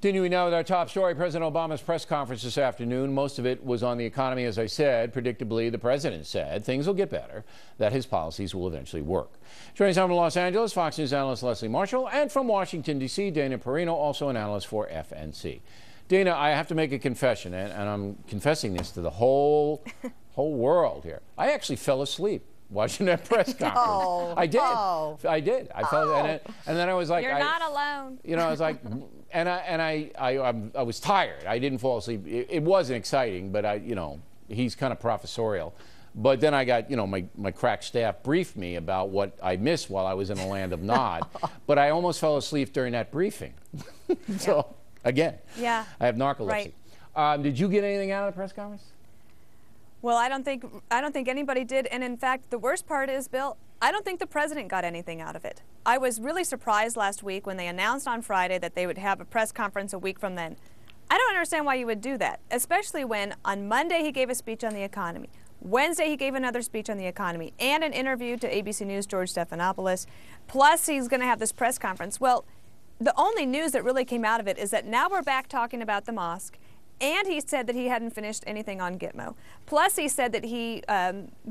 Continuing now with our top story, President Obama's press conference this afternoon. Most of it was on the economy, as I said. Predictably, the president said things will get better, that his policies will eventually work. Joining us from Los Angeles, Fox News analyst Leslie Marshall, and from Washington, D.C., Dana Perino, also an analyst for FNC. Dana, I have to make a confession, and I'm confessing this to the whole world here. I actually fell asleep watching that press conference. Oh, I did. oh. I did. I felt and then I was like, You're not alone. You know, I was like, and I was tired. I didn't fall asleep. It wasn't exciting, but he's kind of professorial. But then I got, my crack staff briefed me about what I missed while I was in the land of Nod. But I almost fell asleep during that briefing. So, again, yeah, I have narcolepsy. Right. Did you get anything out of the press conference? Well, I don't think anybody did, and in fact, the worst part is, Bill, I don't think the president got anything out of it. I was really surprised last week when they announced on Friday that they would have a press conference a week from then. I don't understand why you would do that, especially when on Monday he gave a speech on the economy. Wednesday he gave another speech on the economy and an interview to ABC News' George Stephanopoulos. Plus he's going to have this press conference. Well, the only news that really came out of it is that now we're back talking about the mosque. And he said that he hadn't finished anything on Gitmo. Plus, he said that he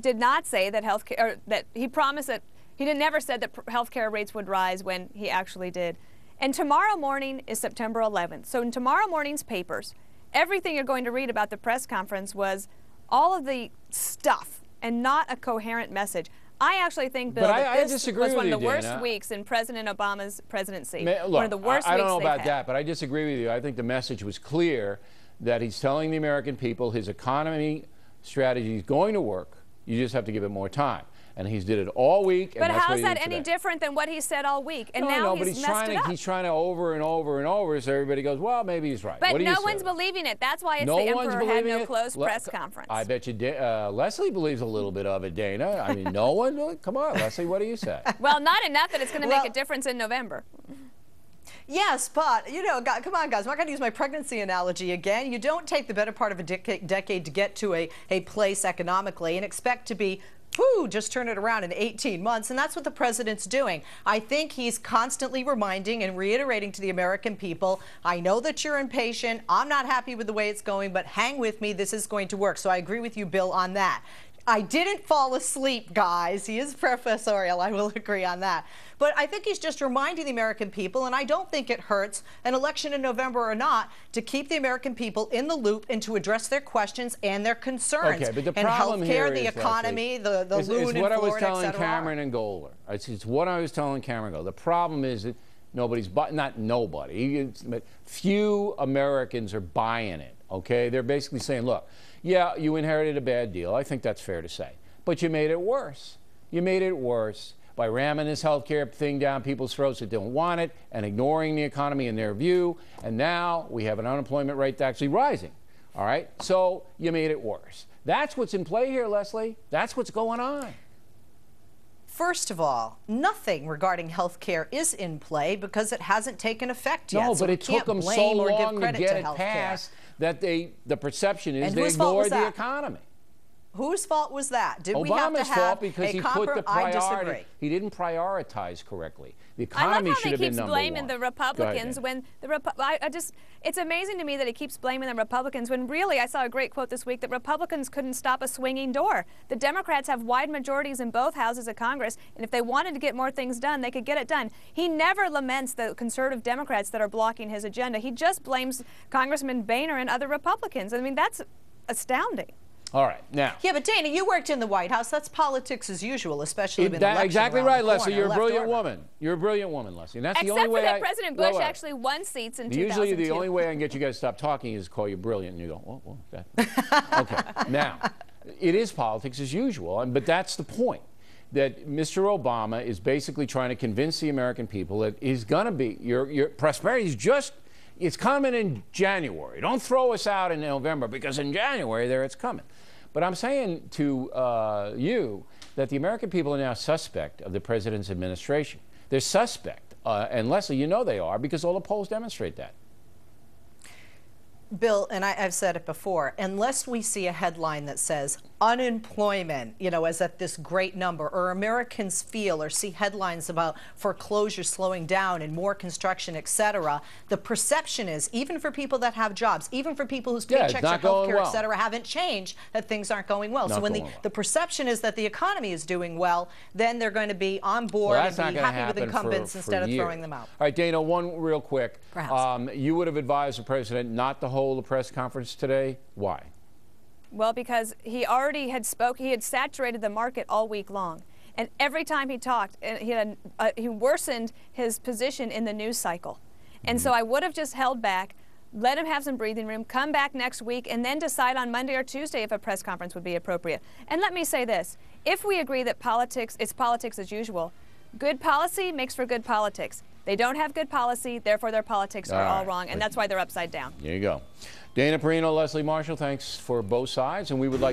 did not say that healthcare, or that he promised that he never said that healthcare rates would rise when he actually did. And tomorrow morning is September 11th. So in tomorrow morning's papers, everything you're going to read about the press conference was all of the stuff and not a coherent message. I actually think, Bill, that this was one of the worst weeks in President Obama's presidency. Look, one of the worst weeks I don't know about had. that, but I disagree with you. I think the message was clear that he's telling the American people his economy strategy is going to work. You just have to give it more time. And he's did it all week. But how is that any different than what he said all week? And no, but he's trying to over and over and over, so everybody goes, well, maybe he's right. But no one's believing it. That's why it's the emperor had no closed press conference. I bet you Leslie believes a little bit of it, Dana. I mean, no one? Come on, Leslie, what do you say? Well, not enough that it's going to make a difference in November. Yes, but, come on, guys. I'm not going to use my pregnancy analogy again. You don't take the better part of a decade to get to a place economically and expect to be, just turn it around in 18 months. And that's what the president's doing. I think he's constantly reminding and reiterating to the American people, I know that you're impatient. I'm not happy with the way it's going, but hang with me. This is going to work. So I agree with you, Bill, on that. I didn't fall asleep, guys. He is professorial. I will agree on that. But I think he's just reminding the American people, and I don't think it hurts, an election in November or not, to keep the American people in the loop and to address their questions and their concerns. Okay, but the problem here is, the economy, the loon in what I was Florida, telling Cameron and Goldler. It's what I was telling Cameron and Goldler. The problem is that not nobody, but few Americans are buying it. Okay, they're basically saying, look, yeah, you inherited a bad deal. I think that's fair to say. But you made it worse. You made it worse by ramming this health care thing down people's throats that don't want it and ignoring the economy in their view. And now we have an unemployment rate that's actually rising. All right? So you made it worse. That's what's in play here, Leslie. That's what's going on. First of all, nothing regarding health care is in play because it hasn't taken effect yet. No, but it took them so long to get it passed that the perception is they ignored the economy. Whose fault was that? Did Obama's we have to have fault because he put the priority. I disagree. He didn't prioritize correctly. The economy should have been number one. I love how he keeps blaming the Republicans when it's amazing to me that he keeps blaming the Republicans when really I saw a great quote this week that Republicans couldn't stop a swinging door. The Democrats have wide majorities in both houses of Congress, and if they wanted to get more things done, they could get it done. He never laments the conservative Democrats that are blocking his agenda. He just blames Congressman Boehner and other Republicans. I mean, that's astounding. All right, now. Yeah, but Dana, you worked in the White House. That's politics as usual, especially when election exactly around right, the Leslie. corner, You're a brilliant woman. You're a brilliant woman, Leslie. And that's the only way. Except for that President Bush actually won seats in 2002. Usually, the only way I can get you guys to stop talking is call you brilliant, and you go, well, that. Okay. Now, it is politics as usual, but that's the point. That Mr. Obama is basically trying to convince the American people that he's going to be your prosperity is just. It's coming in January. Don't throw us out in November because in January there it's coming. But I'm saying to you that the American people are now suspect of the president's administration. They're suspect. And Leslie, you know they are because all the polls demonstrate that. Bill, and I've said it before, unless we see a headline that says unemployment, you know, is at this great number, or Americans feel or see headlines about foreclosures slowing down and more construction, etc., the perception is, even for people that have jobs, even for people whose paychecks or health care, etc., haven't changed, that things aren't going well. So when the perception is that the economy is doing well, then they're going to be on board and be happy with incumbents instead of throwing them out. All right, Dana, one real quick. Perhaps. You would have advised the president not to hold a press conference today. Why? Well, because he already had he had saturated the market all week long. And every time he talked, he worsened his position in the news cycle. And so I would have just held back, let him have some breathing room, come back next week, and then decide on Monday or Tuesday if a press conference would be appropriate. And let me say this, if we agree that it's politics as usual, good policy makes for good politics. They don't have good policy, therefore their politics are all wrong, and that's why they're upside down. There you go. Dana Perino, Leslie Marshall, thanks for both sides, and we would like